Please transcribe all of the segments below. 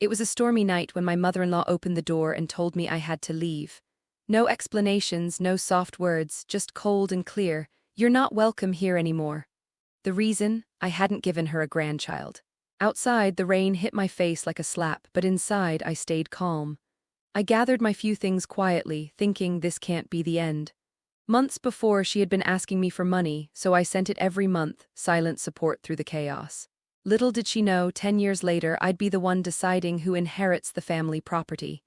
It was a stormy night when my mother-in-law opened the door and told me I had to leave. No explanations, no soft words, just cold and clear. "You're not welcome here anymore." The reason? I hadn't given her a grandchild. Outside, the rain hit my face like a slap, but inside, I stayed calm. I gathered my few things quietly, thinking this can't be the end. Months before, she had been asking me for money, so I sent it every month, silent support through the chaos. Little did she know, 10 years later, I'd be the one deciding who inherits the family property.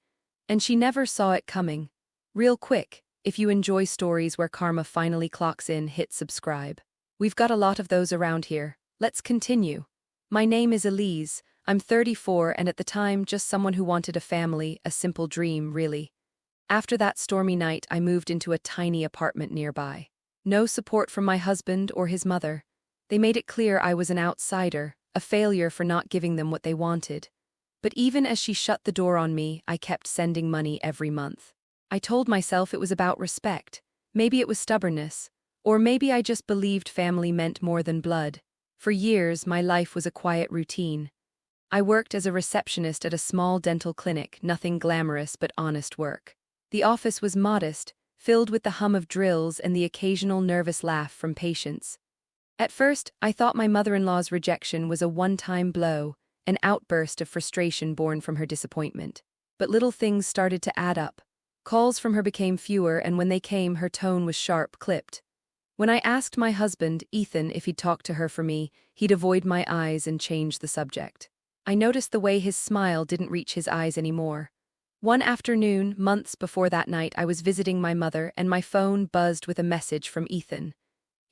And she never saw it coming. Real quick, if you enjoy stories where karma finally clocks in, hit subscribe. We've got a lot of those around here. Let's continue. My name is Elise. I'm 34 and at the time just someone who wanted a family, a simple dream, really. After that stormy night, I moved into a tiny apartment nearby. No support from my husband or his mother. They made it clear I was an outsider, a failure for not giving them what they wanted. But even as she shut the door on me, I kept sending money every month. I told myself it was about respect. Maybe it was stubbornness. Or maybe I just believed family meant more than blood. For years, my life was a quiet routine. I worked as a receptionist at a small dental clinic, nothing glamorous but honest work. The office was modest, filled with the hum of drills and the occasional nervous laugh from patients. At first, I thought my mother-in-law's rejection was a one-time blow, an outburst of frustration born from her disappointment. But little things started to add up. Calls from her became fewer, and when they came, her tone was sharp, clipped. When I asked my husband, Ethan, if he'd talk to her for me, he'd avoid my eyes and change the subject. I noticed the way his smile didn't reach his eyes anymore. One afternoon, months before that night, I was visiting my mother and my phone buzzed with a message from Ethan.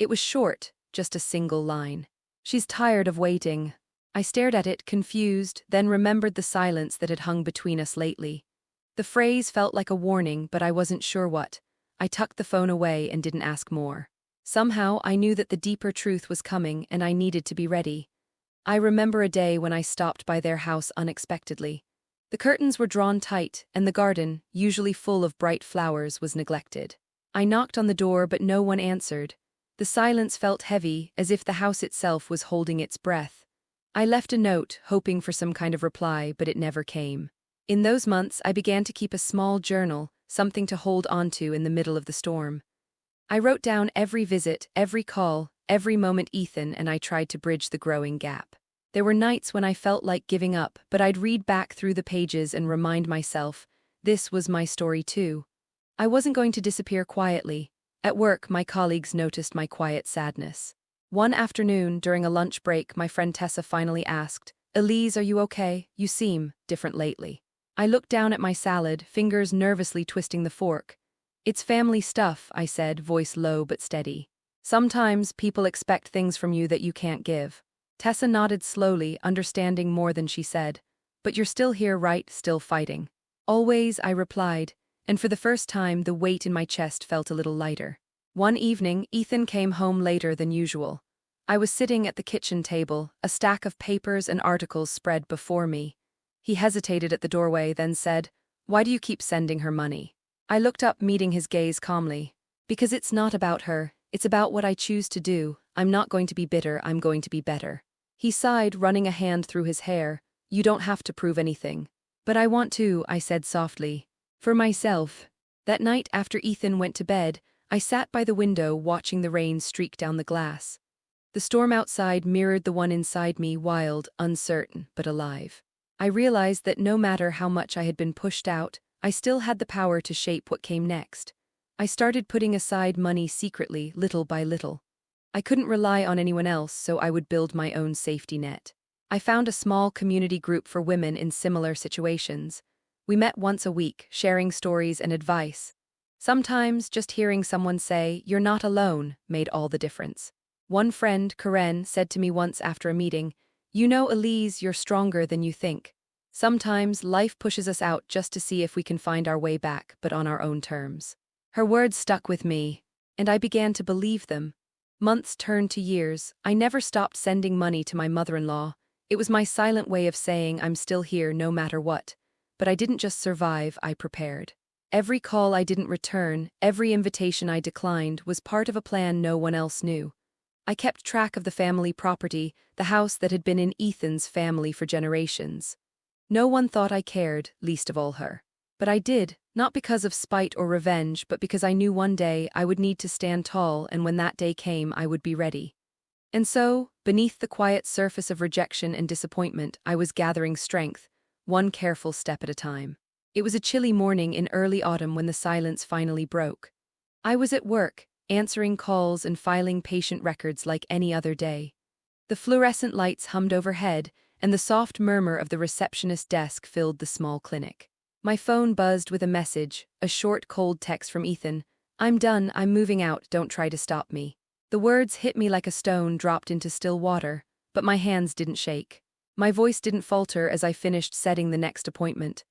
It was short, just a single line. "She's tired of waiting." I stared at it, confused, then remembered the silence that had hung between us lately. The phrase felt like a warning, but I wasn't sure what. I tucked the phone away and didn't ask more. Somehow, I knew that the deeper truth was coming and I needed to be ready. I remember a day when I stopped by their house unexpectedly. The curtains were drawn tight, and the garden, usually full of bright flowers, was neglected. I knocked on the door, but no one answered. The silence felt heavy, as if the house itself was holding its breath. I left a note, hoping for some kind of reply, but it never came. In those months, I began to keep a small journal, something to hold onto in the middle of the storm. I wrote down every visit, every call, every moment Ethan and I tried to bridge the growing gap. There were nights when I felt like giving up, but I'd read back through the pages and remind myself, this was my story too. I wasn't going to disappear quietly. At work, my colleagues noticed my quiet sadness. One afternoon, during a lunch break, my friend Tessa finally asked, "Elise, are you okay? You seem different lately." I looked down at my salad, fingers nervously twisting the fork. "It's family stuff," I said, voice low but steady. "Sometimes people expect things from you that you can't give." Tessa nodded slowly, understanding more than she said. "But you're still here, right? Still fighting?" "Always," I replied, and for the first time the weight in my chest felt a little lighter. One evening, Ethan came home later than usual. I was sitting at the kitchen table, a stack of papers and articles spread before me. He hesitated at the doorway, then said, "Why do you keep sending her money?" I looked up, meeting his gaze calmly. "Because it's not about her, it's about what I choose to do. I'm not going to be bitter, I'm going to be better." He sighed, running a hand through his hair. "You don't have to prove anything." "But I want to," I said softly. "For myself." That night after Ethan went to bed, I sat by the window watching the rain streak down the glass. The storm outside mirrored the one inside me, wild, uncertain, but alive. I realized that no matter how much I had been pushed out, I still had the power to shape what came next. I started putting aside money secretly, little by little. I couldn't rely on anyone else, so I would build my own safety net. I found a small community group for women in similar situations. We met once a week, sharing stories and advice. Sometimes just hearing someone say, "You're not alone," made all the difference. One friend, Karen, said to me once after a meeting, "You know, Elise, you're stronger than you think." Sometimes life pushes us out just to see if we can find our way back, but on our own terms. Her words stuck with me, and I began to believe them. Months turned to years. I never stopped sending money to my mother-in-law. It was my silent way of saying I'm still here no matter what. But I didn't just survive, I prepared. Every call I didn't return, every invitation I declined, was part of a plan no one else knew. I kept track of the family property, the house that had been in Ethan's family for generations. No one thought I cared, least of all her. But I did, not because of spite or revenge, but because I knew one day I would need to stand tall, and when that day came, I would be ready. And so, beneath the quiet surface of rejection and disappointment, I was gathering strength, one careful step at a time. It was a chilly morning in early autumn when the silence finally broke. I was at work, answering calls and filing patient records like any other day. The fluorescent lights hummed overhead, and the soft murmur of the receptionist's desk filled the small clinic. My phone buzzed with a message, a short, cold text from Ethan. "I'm done, I'm moving out, don't try to stop me." The words hit me like a stone dropped into still water, but my hands didn't shake. My voice didn't falter as I finished setting the next appointment.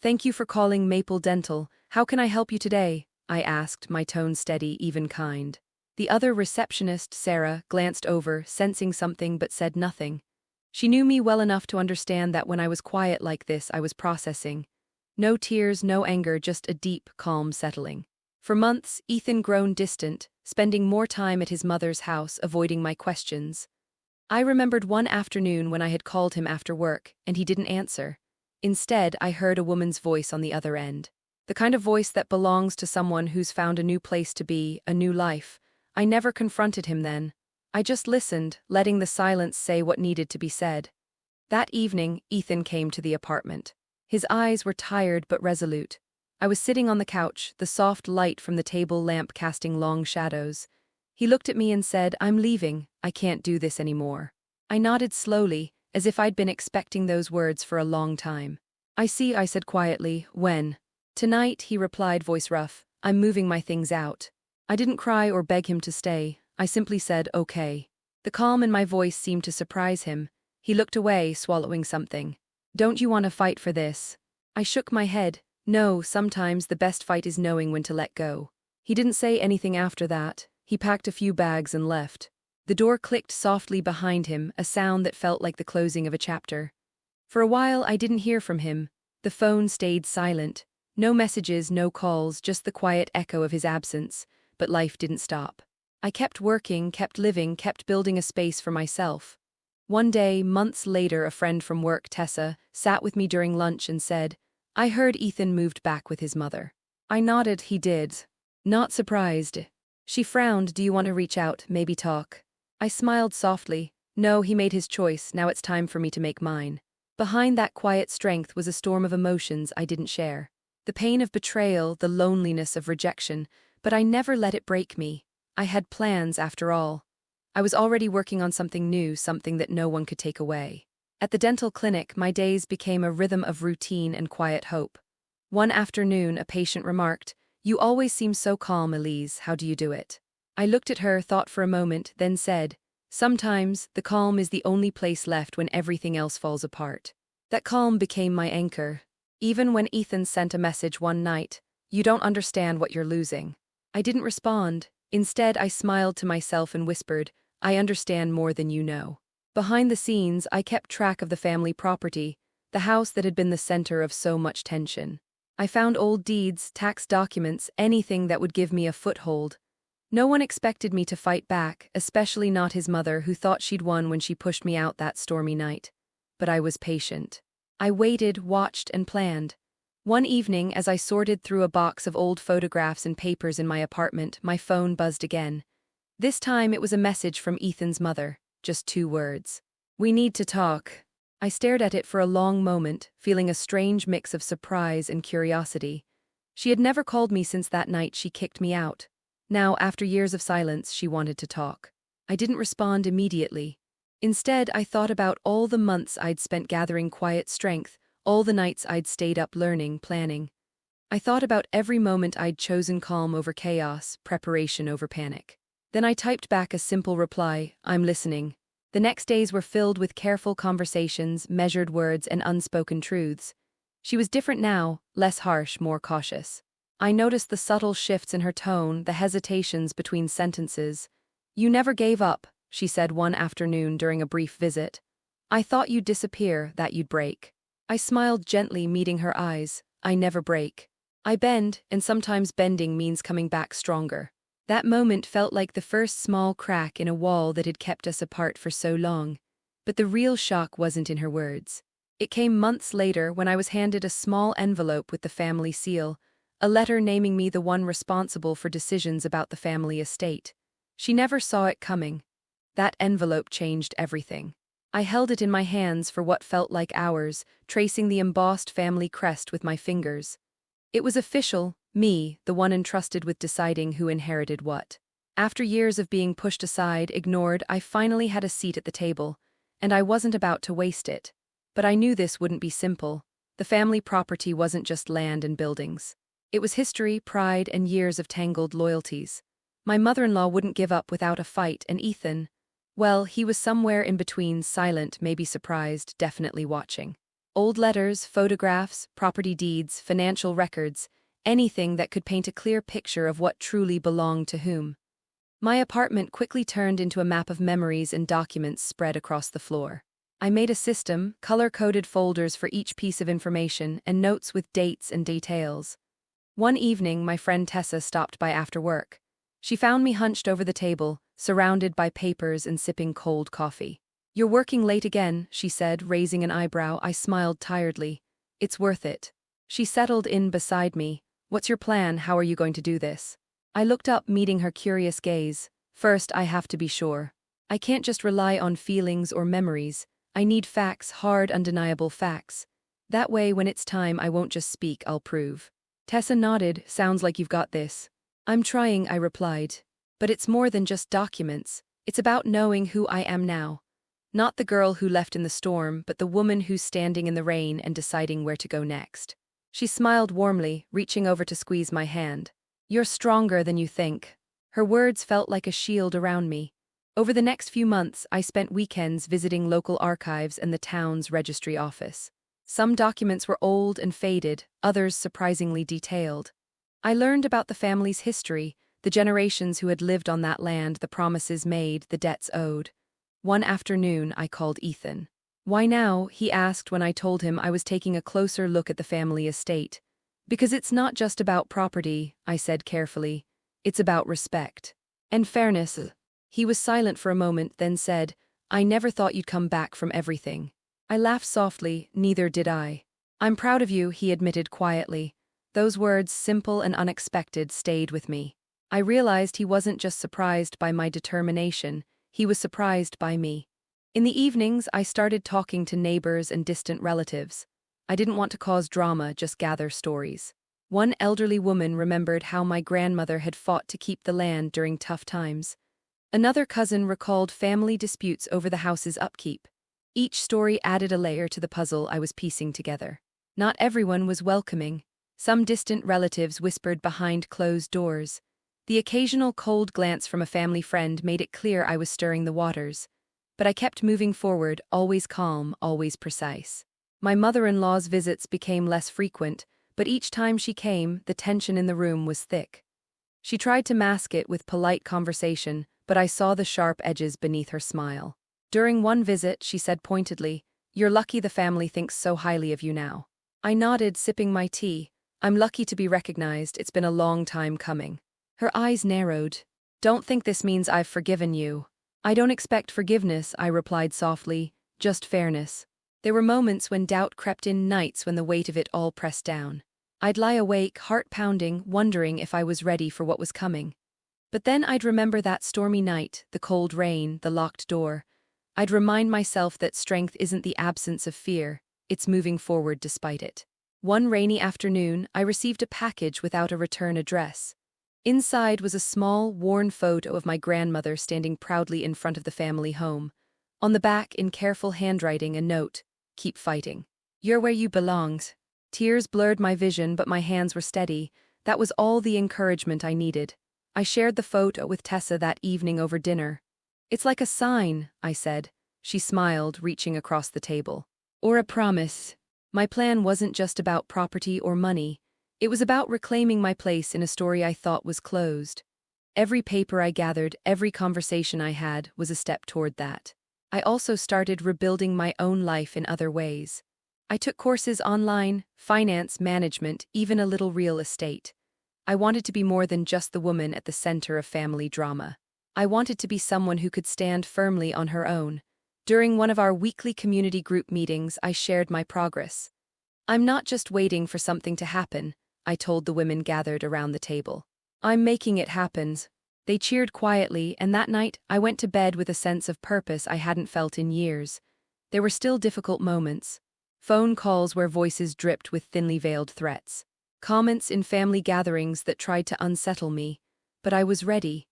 "Thank you for calling Maple Dental. How can I help you today?" I asked, my tone steady, even kind. The other receptionist, Sarah, glanced over, sensing something but said nothing. She knew me well enough to understand that when I was quiet like this, I was processing. No tears, no anger, just a deep, calm settling. For months, Ethan grown distant, spending more time at his mother's house, avoiding my questions. I remembered one afternoon when I had called him after work, and he didn't answer. Instead, I heard a woman's voice on the other end. The kind of voice that belongs to someone who's found a new place to be, a new life. I never confronted him then. I just listened, letting the silence say what needed to be said. That evening, Ethan came to the apartment. His eyes were tired but resolute. I was sitting on the couch, the soft light from the table lamp casting long shadows. He looked at me and said, "I'm leaving, I can't do this anymore." I nodded slowly, as if I'd been expecting those words for a long time. "I see," I said quietly. "When?" "Tonight," he replied, voice rough. "I'm moving my things out." I didn't cry or beg him to stay. I simply said, "Okay." The calm in my voice seemed to surprise him. He looked away, swallowing something. "Don't you want to fight for this?" I shook my head. No, sometimes the best fight is knowing when to let go. He didn't say anything after that. He packed a few bags and left. The door clicked softly behind him, a sound that felt like the closing of a chapter. For a while, I didn't hear from him. The phone stayed silent. No messages, no calls, just the quiet echo of his absence. But life didn't stop. I kept working, kept living, kept building a space for myself. One day, months later, a friend from work, Tessa, sat with me during lunch and said, "I heard Ethan moved back with his mother." I nodded, he did. Not surprised. She frowned, "Do you want to reach out, maybe talk?" I smiled softly. No, he made his choice, now it's time for me to make mine. Behind that quiet strength was a storm of emotions I didn't share. The pain of betrayal, the loneliness of rejection, but I never let it break me. I had plans, after all. I was already working on something new, something that no one could take away. At the dental clinic, my days became a rhythm of routine and quiet hope. One afternoon, a patient remarked, "You always seem so calm, Elise, how do you do it?" I looked at her, thought for a moment, then said, "Sometimes, the calm is the only place left when everything else falls apart." That calm became my anchor. Even when Ethan sent a message one night, "You don't understand what you're losing." I didn't respond. Instead, I smiled to myself and whispered, "I understand more than you know." Behind the scenes, I kept track of the family property, the house that had been the center of so much tension. I found old deeds, tax documents, anything that would give me a foothold. No one expected me to fight back, especially not his mother, who thought she'd won when she pushed me out that stormy night. But I was patient. I waited, watched, and planned. One evening, as I sorted through a box of old photographs and papers in my apartment, my phone buzzed again. This time it was a message from Ethan's mother, just 2 words. "We need to talk." I stared at it for a long moment, feeling a strange mix of surprise and curiosity. She had never called me since that night she kicked me out. Now, after years of silence, she wanted to talk. I didn't respond immediately. Instead, I thought about all the months I'd spent gathering quiet strength, all the nights I'd stayed up learning, planning. I thought about every moment I'd chosen calm over chaos, preparation over panic. Then I typed back a simple reply, "I'm listening." The next days were filled with careful conversations, measured words, and unspoken truths. She was different now, less harsh, more cautious. I noticed the subtle shifts in her tone, the hesitations between sentences. "You never gave up," she said one afternoon during a brief visit. "I thought you'd disappear, that you'd break." I smiled gently, meeting her eyes. "I never break. I bend, and sometimes bending means coming back stronger." That moment felt like the first small crack in a wall that had kept us apart for so long. But the real shock wasn't in her words. It came months later when I was handed a small envelope with the family seal, a letter naming me the one responsible for decisions about the family estate. She never saw it coming. That envelope changed everything. I held it in my hands for what felt like hours, tracing the embossed family crest with my fingers. It was official, me, the one entrusted with deciding who inherited what. After years of being pushed aside, ignored, I finally had a seat at the table, and I wasn't about to waste it. But I knew this wouldn't be simple. The family property wasn't just land and buildings. It was history, pride, and years of tangled loyalties. My mother-in-law wouldn't give up without a fight, and Ethan, well, he was somewhere in between, silent, maybe surprised, definitely watching. Old letters, photographs, property deeds, financial records, anything that could paint a clear picture of what truly belonged to whom. My apartment quickly turned into a map of memories and documents spread across the floor. I made a system, color-coded folders for each piece of information, and notes with dates and details. One evening, my friend Tessa stopped by after work. She found me hunched over the table, surrounded by papers and sipping cold coffee. "You're working late again," she said, raising an eyebrow. I smiled tiredly. "It's worth it." She settled in beside me. "What's your plan? How are you going to do this?" I looked up, meeting her curious gaze. "First, I have to be sure. I can't just rely on feelings or memories. I need facts, hard, undeniable facts. That way, when it's time, I won't just speak, I'll prove." Tessa nodded. "Sounds like you've got this." "I'm trying," I replied. "But it's more than just documents. It's about knowing who I am now. Not the girl who left in the storm, but the woman who's standing in the rain and deciding where to go next." She smiled warmly, reaching over to squeeze my hand. "You're stronger than you think." Her words felt like a shield around me. Over the next few months, I spent weekends visiting local archives and the town's registry office. Some documents were old and faded, others surprisingly detailed. I learned about the family's history, the generations who had lived on that land, the promises made, the debts owed. One afternoon, I called Ethan. "Why now?" he asked when I told him I was taking a closer look at the family estate. "Because it's not just about property," I said carefully. "It's about respect. And fairness." He was silent for a moment, then said, "I never thought you'd come back from everything." I laughed softly. "Neither did I." "I'm proud of you," he admitted quietly. Those words, simple and unexpected, stayed with me. I realized he wasn't just surprised by my determination, he was surprised by me. In the evenings, I started talking to neighbors and distant relatives. I didn't want to cause drama, just gather stories. One elderly woman remembered how my grandmother had fought to keep the land during tough times. Another cousin recalled family disputes over the house's upkeep. Each story added a layer to the puzzle I was piecing together. Not everyone was welcoming. Some distant relatives whispered behind closed doors. The occasional cold glance from a family friend made it clear I was stirring the waters. But I kept moving forward, always calm, always precise. My mother-in-law's visits became less frequent, but each time she came, the tension in the room was thick. She tried to mask it with polite conversation, but I saw the sharp edges beneath her smile. During one visit, she said pointedly, "You're lucky the family thinks so highly of you now." I nodded, sipping my tea. "I'm lucky to be recognized. It's been a long time coming." Her eyes narrowed. "Don't think this means I've forgiven you." "I don't expect forgiveness," I replied softly, "just fairness." There were moments when doubt crept in, nights when the weight of it all pressed down. I'd lie awake, heart pounding, wondering if I was ready for what was coming. But then I'd remember that stormy night, the cold rain, the locked door. I'd remind myself that strength isn't the absence of fear, it's moving forward despite it. One rainy afternoon, I received a package without a return address. Inside was a small, worn photo of my grandmother standing proudly in front of the family home. On the back, in careful handwriting, a note, "Keep fighting. You're where you belonged." Tears blurred my vision, but my hands were steady. That was all the encouragement I needed. I shared the photo with Tessa that evening over dinner. "It's like a sign," I said. She smiled, reaching across the table. "Or a promise." My plan wasn't just about property or money. It was about reclaiming my place in a story I thought was closed. Every paper I gathered, every conversation I had, was a step toward that. I also started rebuilding my own life in other ways. I took courses online, finance, management, even a little real estate. I wanted to be more than just the woman at the center of family drama. I wanted to be someone who could stand firmly on her own, During one of our weekly community group meetings, I shared my progress. I'm not just waiting for something to happen, I told the women gathered around the table. I'm making it happen. They cheered quietly, and that night I went to bed with a sense of purpose I hadn't felt in years. There were still difficult moments. Phone calls where voices dripped with thinly veiled threats. Comments in family gatherings that tried to unsettle me. But I was ready.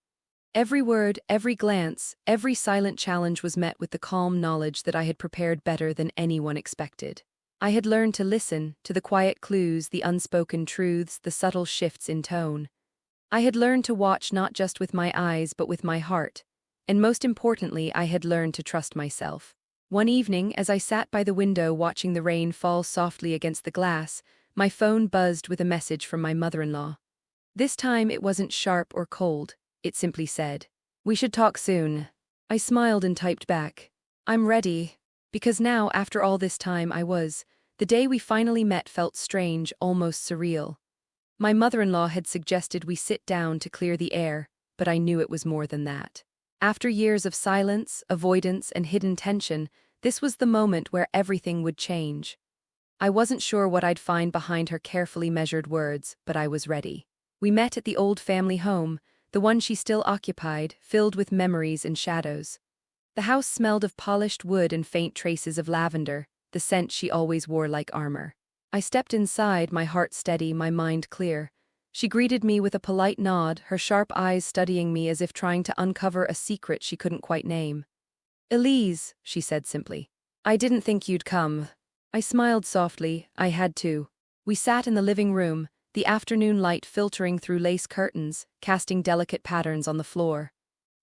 Every word, every glance, every silent challenge was met with the calm knowledge that I had prepared better than anyone expected. I had learned to listen to the quiet clues, the unspoken truths, the subtle shifts in tone. I had learned to watch not just with my eyes but with my heart. And most importantly, I had learned to trust myself. One evening, as I sat by the window watching the rain fall softly against the glass, my phone buzzed with a message from my mother-in-law. This time it wasn't sharp or cold. It simply said, "We should talk soon." I smiled and typed back, "I'm ready." Because now, after all this time, the day we finally met felt strange, almost surreal. My mother-in-law had suggested we sit down to clear the air, but I knew it was more than that. After years of silence, avoidance, and hidden tension, this was the moment where everything would change. I wasn't sure what I'd find behind her carefully measured words, but I was ready. We met at the old family home, the one she still occupied, filled with memories and shadows. The house smelled of polished wood and faint traces of lavender, the scent she always wore like armor. I stepped inside, my heart steady, my mind clear. She greeted me with a polite nod, her sharp eyes studying me as if trying to uncover a secret she couldn't quite name. "Elise," she said simply. "I didn't think you'd come." I smiled softly. I had to. We sat in the living room, the afternoon light filtering through lace curtains, casting delicate patterns on the floor.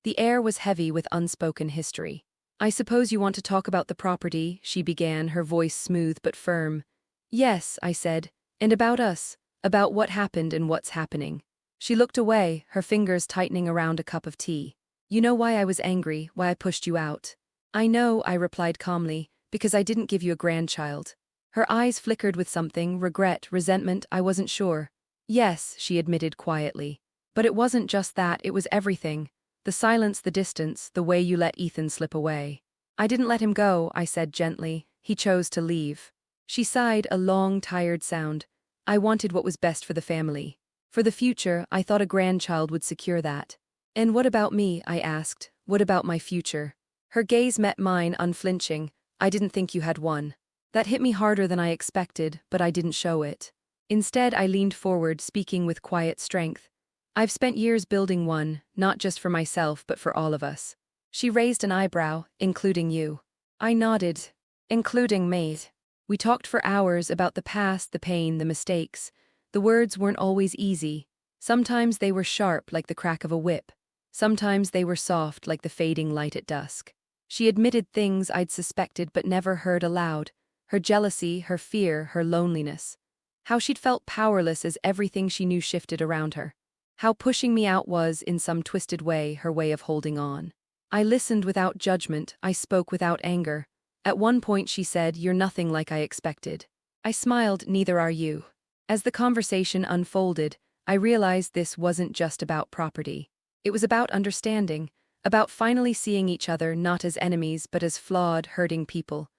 The air was heavy with unspoken history. "I suppose you want to talk about the property," she began, her voice smooth but firm. "Yes," I said, "and about us, about what happened and what's happening." She looked away, her fingers tightening around a cup of tea. "You know why I was angry, why I pushed you out?" "I know," I replied calmly, "because I didn't give you a grandchild." Her eyes flickered with something, regret, resentment, I wasn't sure. "Yes," she admitted quietly. "But it wasn't just that, it was everything. The silence, the distance, the way you let Ethan slip away." "I didn't let him go," I said gently. "He chose to leave." She sighed, a long, tired sound. "I wanted what was best for the family. For the future, I thought a grandchild would secure that." "And what about me?" I asked. "What about my future?" Her gaze met mine, unflinching. "I didn't think you had one." That hit me harder than I expected, but I didn't show it. Instead, I leaned forward, speaking with quiet strength. "I've spent years building one, not just for myself but for all of us." She raised an eyebrow. "Including you." I nodded. "Including me." We talked for hours about the past, the pain, the mistakes. The words weren't always easy. Sometimes they were sharp like the crack of a whip. Sometimes they were soft like the fading light at dusk. She admitted things I'd suspected but never heard aloud. Her jealousy, her fear, her loneliness. How she'd felt powerless as everything she knew shifted around her. How pushing me out was, in some twisted way, her way of holding on. I listened without judgment, I spoke without anger. At one point she said, "You're nothing like I expected." I smiled, "Neither are you." As the conversation unfolded, I realized this wasn't just about property. It was about understanding, about finally seeing each other not as enemies but as flawed, hurting people.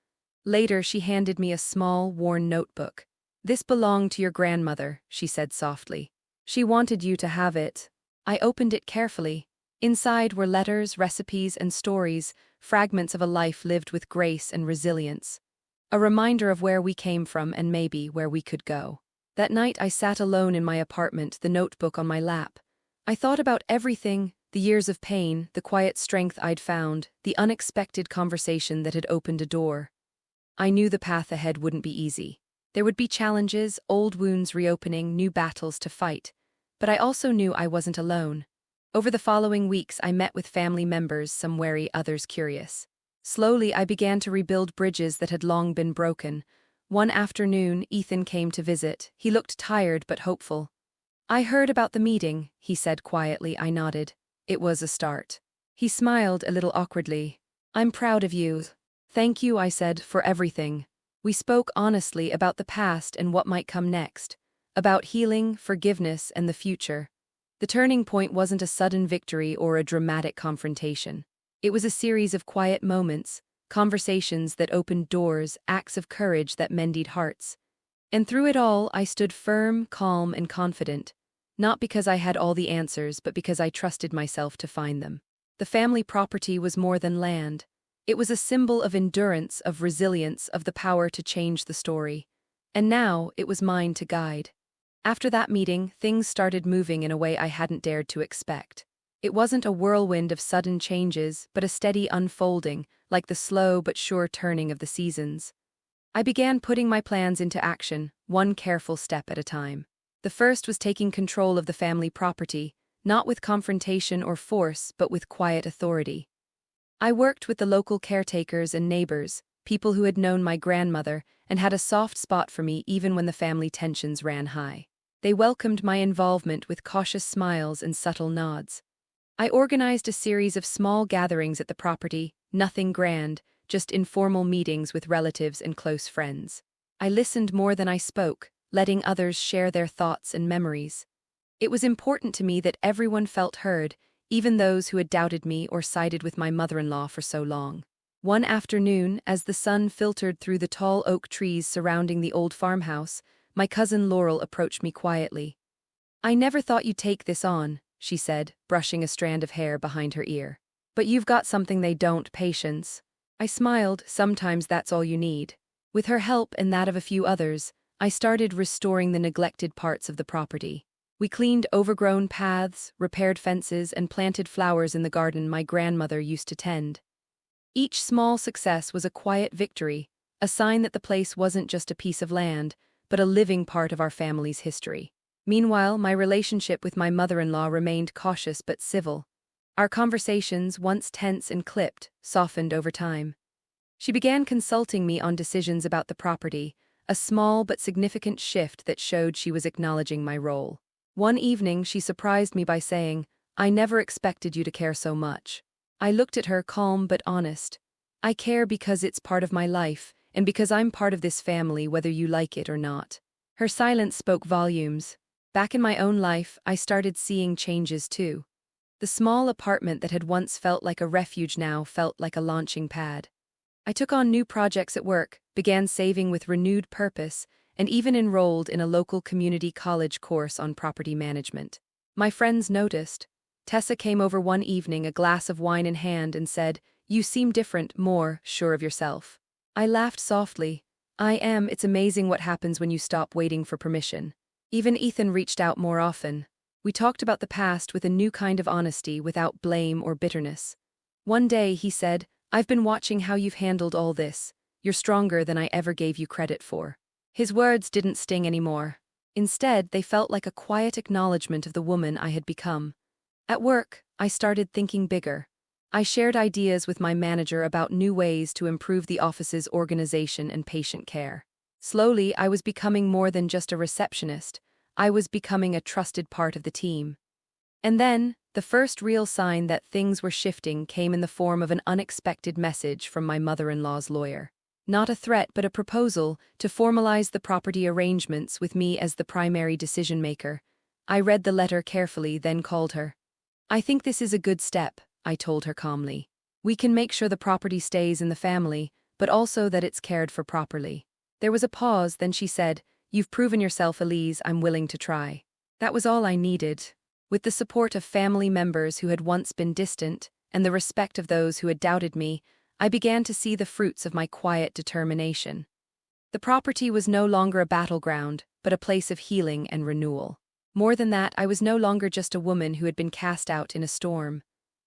Later she handed me a small, worn notebook. "This belonged to your grandmother," she said softly. "She wanted you to have it." I opened it carefully. Inside were letters, recipes, and stories, fragments of a life lived with grace and resilience. A reminder of where we came from and maybe where we could go. That night I sat alone in my apartment, the notebook on my lap. I thought about everything, the years of pain, the quiet strength I'd found, the unexpected conversation that had opened a door. I knew the path ahead wouldn't be easy. There would be challenges, old wounds reopening, new battles to fight. But I also knew I wasn't alone. Over the following weeks, I met with family members, some wary, others curious. Slowly, I began to rebuild bridges that had long been broken. One afternoon, Ethan came to visit. He looked tired but hopeful. "I heard about the meeting," he said quietly. I nodded. It was a start. He smiled a little awkwardly. "I'm proud of you." "Thank you," I said, "for everything." We spoke honestly about the past and what might come next. About healing, forgiveness, and the future. The turning point wasn't a sudden victory or a dramatic confrontation. It was a series of quiet moments, conversations that opened doors, acts of courage that mended hearts. And through it all, I stood firm, calm, and confident, not because I had all the answers, but because I trusted myself to find them. The family property was more than land. It was a symbol of endurance, of resilience, of the power to change the story. And now, it was mine to guide. After that meeting, things started moving in a way I hadn't dared to expect. It wasn't a whirlwind of sudden changes, but a steady unfolding, like the slow but sure turning of the seasons. I began putting my plans into action, one careful step at a time. The first was taking control of the family property, not with confrontation or force, but with quiet authority. I worked with the local caretakers and neighbors, people who had known my grandmother and had a soft spot for me even when the family tensions ran high. They welcomed my involvement with cautious smiles and subtle nods. I organized a series of small gatherings at the property, nothing grand, just informal meetings with relatives and close friends. I listened more than I spoke, letting others share their thoughts and memories. It was important to me that everyone felt heard, even those who had doubted me or sided with my mother-in-law for so long. One afternoon, as the sun filtered through the tall oak trees surrounding the old farmhouse, my cousin Laurel approached me quietly. "I never thought you'd take this on," she said, brushing a strand of hair behind her ear. "But you've got something they don't, patience." I smiled. Sometimes that's all you need. With her help and that of a few others, I started restoring the neglected parts of the property. We cleaned overgrown paths, repaired fences, and planted flowers in the garden my grandmother used to tend. Each small success was a quiet victory, a sign that the place wasn't just a piece of land, but a living part of our family's history. Meanwhile, my relationship with my mother-in-law remained cautious but civil. Our conversations, once tense and clipped, softened over time. She began consulting me on decisions about the property, a small but significant shift that showed she was acknowledging my role. One evening, she surprised me by saying, "I never expected you to care so much." I looked at her, calm but honest. "I care because it's part of my life, and because I'm part of this family whether you like it or not." Her silence spoke volumes. Back in my own life, I started seeing changes too. The small apartment that had once felt like a refuge now felt like a launching pad. I took on new projects at work, began saving with renewed purpose, and even enrolled in a local community college course on property management. My friends noticed. Tessa came over one evening, a glass of wine in hand, and said, "You seem different, more sure of yourself." I laughed softly. It's amazing what happens when you stop waiting for permission. Even Ethan reached out more often. We talked about the past with a new kind of honesty, without blame or bitterness. One day, he said, "I've been watching how you've handled all this. You're stronger than I ever gave you credit for." His words didn't sting anymore. Instead, they felt like a quiet acknowledgement of the woman I had become. At work, I started thinking bigger. I shared ideas with my manager about new ways to improve the office's organization and patient care. Slowly, I was becoming more than just a receptionist. I was becoming a trusted part of the team. And then, the first real sign that things were shifting came in the form of an unexpected message from my mother-in-law's lawyer. Not a threat, but a proposal to formalize the property arrangements with me as the primary decision-maker. I read the letter carefully, then called her. "I think this is a good step," I told her calmly. "We can make sure the property stays in the family, but also that it's cared for properly." There was a pause, then she said, "You've proven yourself, Elise, I'm willing to try." That was all I needed. With the support of family members who had once been distant, and the respect of those who had doubted me, I began to see the fruits of my quiet determination. The property was no longer a battleground, but a place of healing and renewal. More than that, I was no longer just a woman who had been cast out in a storm.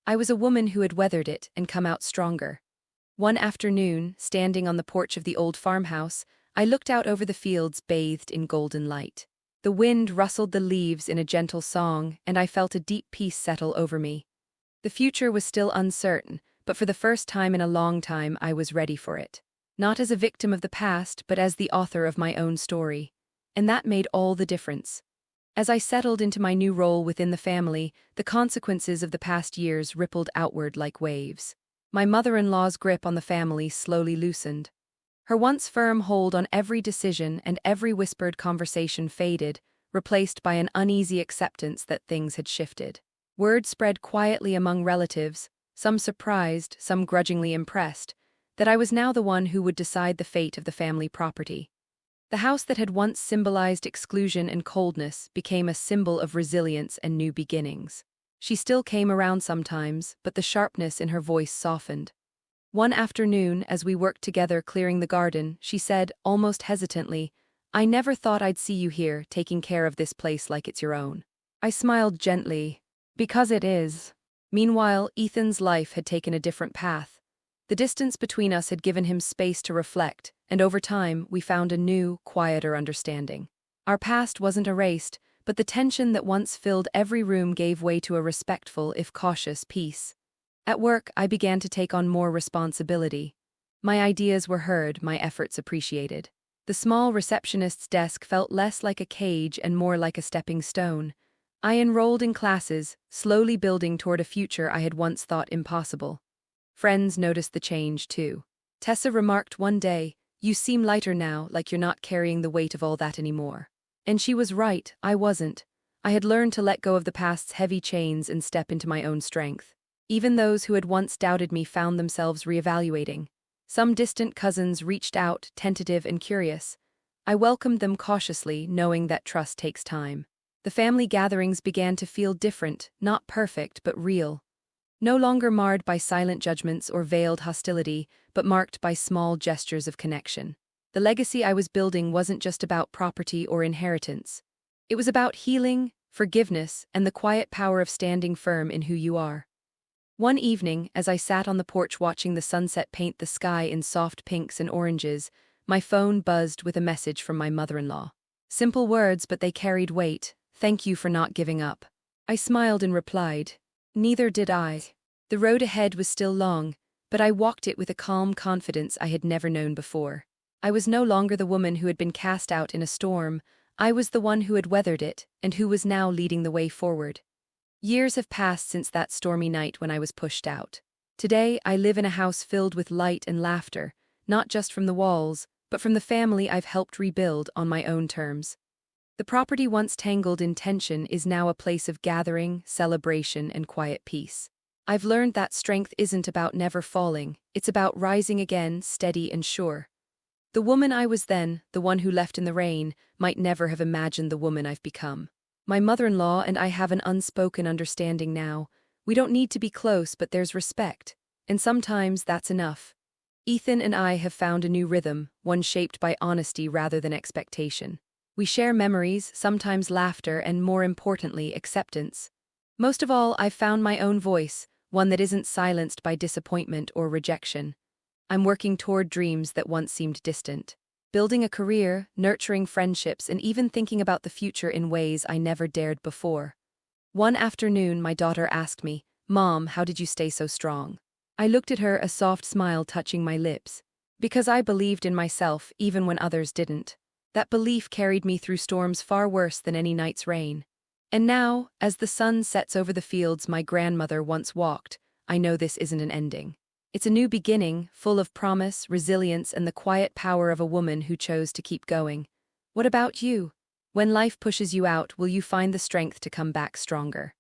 I was a woman who had weathered it and come out stronger. One afternoon, standing on the porch of the old farmhouse, I looked out over the fields bathed in golden light. The wind rustled the leaves in a gentle song, and I felt a deep peace settle over me. The future was still uncertain, but for the first time in a long time I was ready for it. Not as a victim of the past, but as the author of my own story. And that made all the difference. As I settled into my new role within the family, the consequences of the past years rippled outward like waves. My mother-in-law's grip on the family slowly loosened. Her once firm hold on every decision and every whispered conversation faded, replaced by an uneasy acceptance that things had shifted. Word spread quietly among relatives, some surprised, some grudgingly impressed, that I was now the one who would decide the fate of the family property. The house that had once symbolized exclusion and coldness became a symbol of resilience and new beginnings. She still came around sometimes, but the sharpness in her voice softened. One afternoon, as we worked together clearing the garden, she said, almost hesitantly, "I never thought I'd see you here, taking care of this place like it's your own." I smiled gently. Because it is. Meanwhile, Ethan's life had taken a different path. The distance between us had given him space to reflect, and over time, we found a new, quieter understanding. Our past wasn't erased, but the tension that once filled every room gave way to a respectful, if cautious, peace. At work, I began to take on more responsibility. My ideas were heard, my efforts appreciated. The small receptionist's desk felt less like a cage and more like a stepping stone. I enrolled in classes, slowly building toward a future I had once thought impossible. Friends noticed the change, too. Tessa remarked one day, "You seem lighter now, like you're not carrying the weight of all that anymore." And she was right, I wasn't. I had learned to let go of the past's heavy chains and step into my own strength. Even those who had once doubted me found themselves reevaluating. Some distant cousins reached out, tentative and curious. I welcomed them cautiously, knowing that trust takes time. The family gatherings began to feel different, not perfect, but real. No longer marred by silent judgments or veiled hostility, but marked by small gestures of connection. The legacy I was building wasn't just about property or inheritance. It was about healing, forgiveness, and the quiet power of standing firm in who you are. One evening, as I sat on the porch watching the sunset paint the sky in soft pinks and oranges, my phone buzzed with a message from my mother-in-law. Simple words, but they carried weight. "Thank you for not giving up." I smiled and replied, "Neither did I." The road ahead was still long, but I walked it with a calm confidence I had never known before. I was no longer the woman who had been cast out in a storm. I was the one who had weathered it, and who was now leading the way forward. Years have passed since that stormy night when I was pushed out. Today, I live in a house filled with light and laughter, not just from the walls, but from the family I've helped rebuild on my own terms. The property once tangled in tension is now a place of gathering, celebration, and quiet peace. I've learned that strength isn't about never falling, it's about rising again, steady and sure. The woman I was then, the one who left in the rain, might never have imagined the woman I've become. My mother-in-law and I have an unspoken understanding now. We don't need to be close, but there's respect. And sometimes that's enough. Ethan and I have found a new rhythm, one shaped by honesty rather than expectation. We share memories, sometimes laughter, and more importantly, acceptance. Most of all, I've found my own voice, one that isn't silenced by disappointment or rejection. I'm working toward dreams that once seemed distant. Building a career, nurturing friendships, and even thinking about the future in ways I never dared before. One afternoon, my daughter asked me, "Mom, how did you stay so strong?" I looked at her, a soft smile touching my lips. Because I believed in myself, even when others didn't. That belief carried me through storms far worse than any night's rain. And now, as the sun sets over the fields my grandmother once walked, I know this isn't an ending. It's a new beginning, full of promise, resilience, and the quiet power of a woman who chose to keep going. What about you? When life pushes you out, will you find the strength to come back stronger?